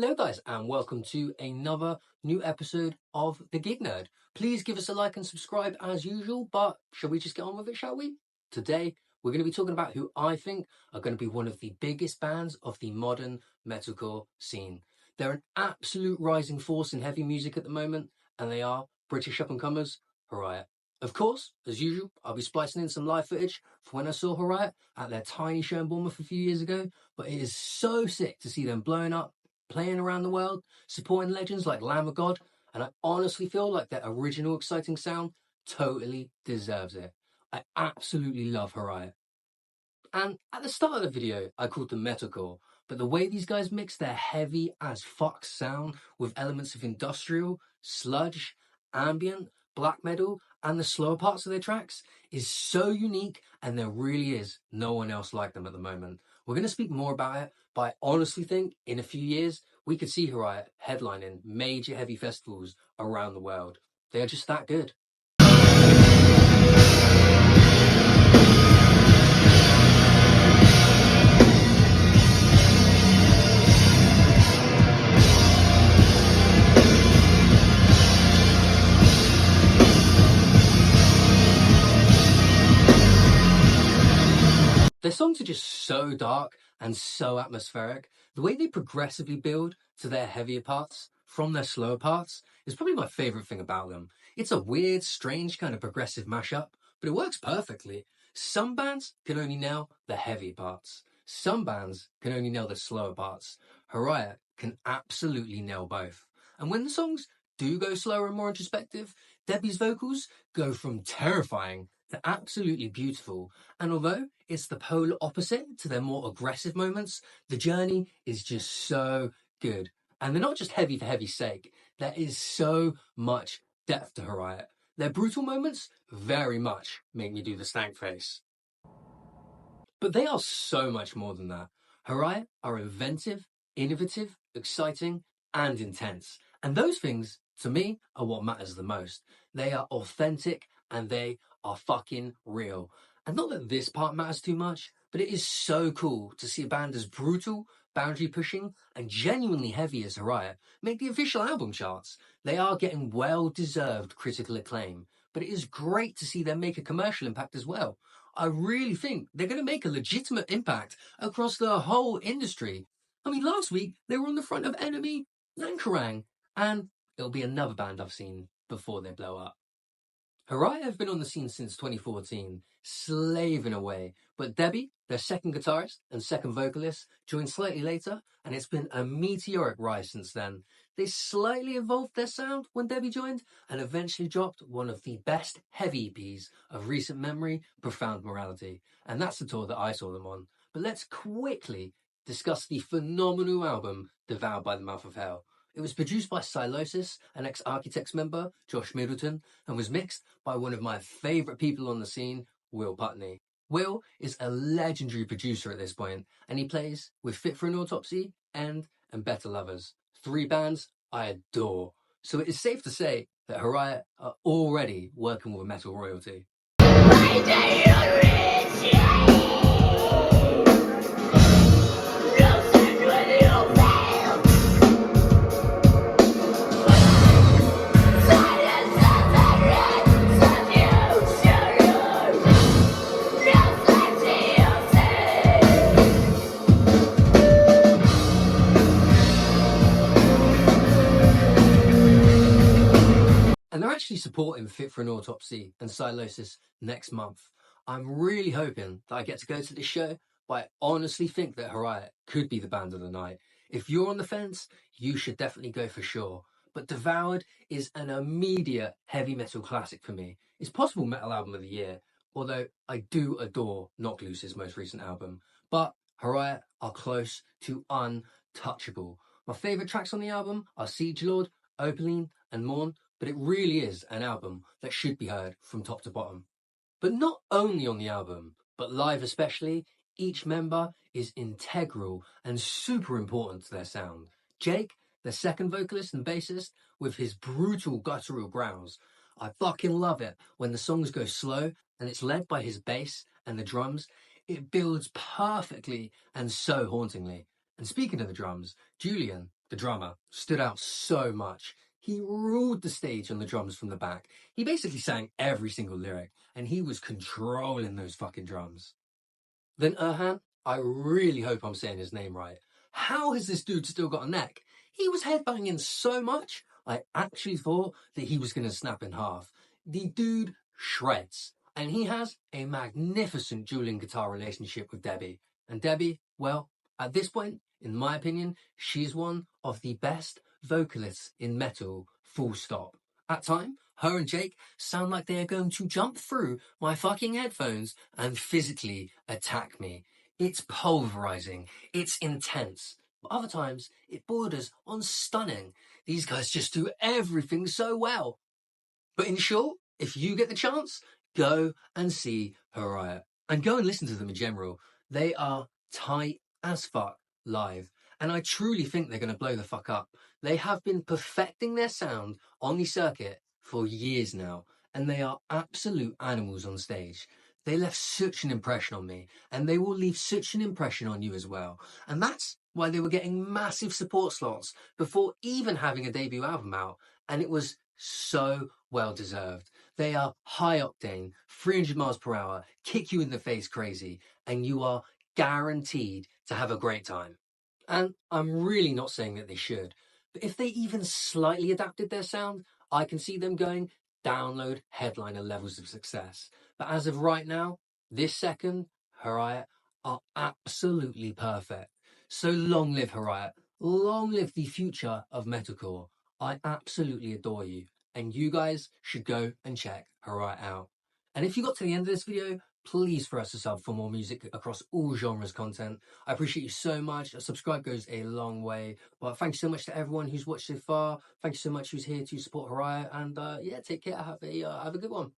Hello guys and welcome to another new episode of The Gig Nerd. Please give us a like and subscribe as usual, but shall we just get on with it, shall we? Today we're going to be talking about who I think are going to be one of the biggest bands of the modern metalcore scene. They're an absolute rising force in heavy music at the moment, and they are British up-and-comers, Heriot. Of course, as usual, I'll be splicing in some live footage for when I saw Heriot at their tiny show in Bournemouth a few years ago, but it is so sick to see them blowing up, playing around the world, supporting legends like Lamb of God, and I honestly feel like their original exciting sound totally deserves it. I absolutely love Heriot. And at the start of the video, I called them metalcore, but the way these guys mix their heavy as fuck sound with elements of industrial, sludge, ambient, black metal, and the slower parts of their tracks is so unique, and there really is no one else like them at the moment. We're going to speak more about it, but I honestly think in a few years, we could see Heriot headlining major heavy festivals around the world. They are just that good. Their songs are just so dark and so atmospheric. The way they progressively build to their heavier parts from their slower parts is probably my favourite thing about them. It's a weird, strange kind of progressive mashup, but it works perfectly. Some bands can only nail the heavy parts. Some bands can only nail the slower parts. Heriot can absolutely nail both. And when the songs do go slower and more introspective, Debbie's vocals go from terrifying to absolutely beautiful. And although it's the polar opposite to their more aggressive moments, the journey is just so good. And they're not just heavy for heavy's sake. There is so much depth to Heriot. Their brutal moments very much make me do the stank face. But they are so much more than that. Heriot are inventive, innovative, exciting, and intense. And those things, to me, are what matters the most. They are authentic and they are fucking real. And not that this part matters too much, but it is so cool to see a band as brutal, boundary pushing, and genuinely heavy as Heriot make the official album charts. They are getting well-deserved critical acclaim, but it is great to see them make a commercial impact as well. I really think they're going to make a legitimate impact across the whole industry. I mean, last week they were on the front of Enemy and Kerrang, and it'll be another band I've seen before they blow up. Heriot have been on the scene since 2014, slaving away, but Debbie, their second guitarist and second vocalist, joined slightly later, and it's been a meteoric rise since then. They slightly evolved their sound when Debbie joined, and eventually dropped one of the best heavy EPs of recent memory, Profound Morality, and that's the tour that I saw them on. But let's quickly discuss the phenomenal album, Devoured by the Mouth of Hell. It was produced by Sylosis, an ex-Architects member, Josh Middleton, and was mixed by one of my favourite people on the scene, Will Putney. Will is a legendary producer at this point, and he plays with Fit for an Autopsy, End, and Better Lovers. 3 bands I adore. So it is safe to say that Heriot are already working with metal royalty. And they're actually supporting Fit for an Autopsy and Sylosis next month. I'm really hoping that I get to go to this show, but I honestly think that Heriot could be the band of the night. If you're on the fence, you should definitely go for sure. But Devoured is an immediate heavy metal classic for me. It's possible metal album of the year, although I do adore Knocked Loose's most recent album. But Heriot are close to untouchable. My favourite tracks on the album are Siege Lord, Opaline, and Mourn, but it really is an album that should be heard from top to bottom. But not only on the album, but live especially, each member is integral and super important to their sound. Jake, their second vocalist and bassist, with his brutal guttural growls. I fucking love it when the songs go slow and it's led by his bass and the drums. It builds perfectly and so hauntingly. And speaking of the drums, Julian, the drummer, stood out so much. He ruled the stage on the drums from the back. He basically sang every single lyric, and he was controlling those fucking drums. Then Erhan, I really hope I'm saying his name right. How has this dude still got a neck? He was headbanging so much, I actually thought that he was going to snap in half. The dude shreds, and he has a magnificent dueling guitar relationship with Debbie. And Debbie, well, at this point, in my opinion, she's one of the best vocalists in metal, full stop. At time, her and Jake sound like they are going to jump through my fucking headphones and physically attack me. It's pulverizing. It's intense. But other times, it borders on stunning. These guys just do everything so well. But in short, if you get the chance, go and see Heriot. And go and listen to them in general. They are tight as fuck live. And I truly think they're going to blow the fuck up. They have been perfecting their sound on the circuit for years now. And they are absolute animals on stage. They left such an impression on me. And they will leave such an impression on you as well. And that's why they were getting massive support slots before even having a debut album out. And it was so well deserved. They are high octane, 300 miles per hour, kick you in the face crazy, and you are guaranteed to have a great time. And I'm really not saying that they should, but if they even slightly adapted their sound, I can see them going download headliner levels of success. But as of right now, this second, Heriot are absolutely perfect. So long live Heriot. Long live the future of metalcore. I absolutely adore you, and you guys should go and check Heriot out. And if you got to the end of this video, please throw us a sub for more music across all genres content. I appreciate you so much. A subscribe goes a long way. But thank you so much to everyone who's watched so far. Thank you so much who's here to support Heriot. And yeah, take care. Have a good one.